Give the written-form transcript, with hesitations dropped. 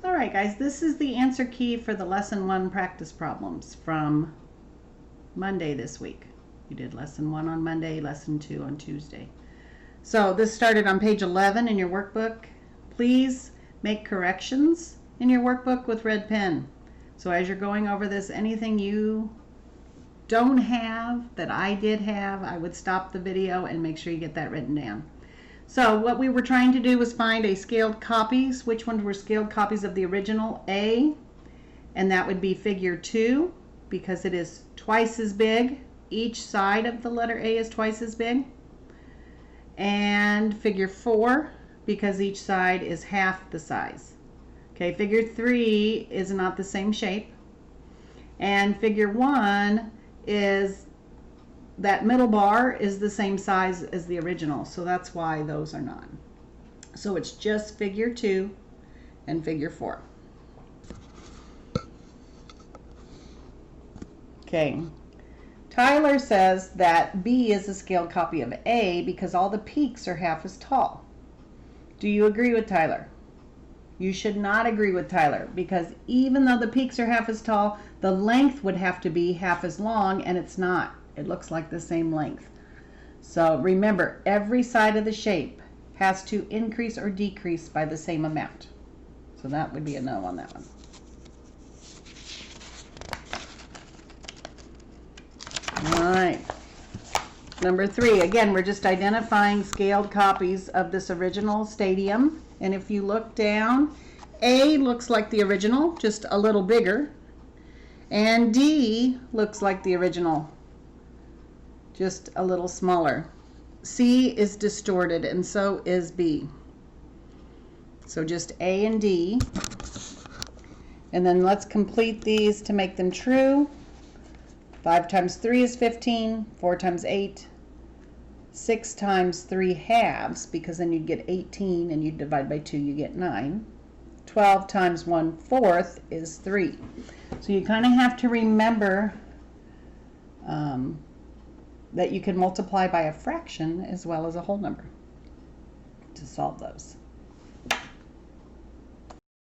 All right, guys, this is the answer key for the lesson 1 practice problems from Monday this week. You did lesson 1 on Monday, lesson 2 on Tuesday. So this started on page 11 in your workbook. Please make corrections in your workbook with red pen. So as you're going over this, anything you don't have that I did have, I would stop the video and make sure you get that written down. So what we were trying to do was find a scaled copies. Which ones were scaled copies of the original A? And that would be figure 2, because it is twice as big. Each side of the letter A is twice as big. And figure 4, because each side is half the size. Okay, figure 3 is not the same shape. And figure 1 is that middle bar is the same size as the original, so that's why those are not. So it's just figure 2 and figure 4. Okay, Tyler says that B is a scaled copy of A because all the peaks are half as tall. Do you agree with Tyler? You should not agree with Tyler, because even though the peaks are half as tall, the length would have to be half as long, and it's not. It looks like the same length. So remember, every side of the shape has to increase or decrease by the same amount. So that would be a no on that one. All right. Number 3, again, we're just identifying scaled copies of this original stadium. And if you look down, A looks like the original, just a little bigger. And D looks like the original, just a little smaller. C is distorted, and so is B. So just A and D. And then let's complete these to make them true. 5 times 3 is 15, 4 times 8, 6 times 3 halves, because then you'd get 18, and you divide by 2, you get 9. 12 times 1/4 is 3. So you kind of have to remember that you can multiply by a fraction as well as a whole number to solve those.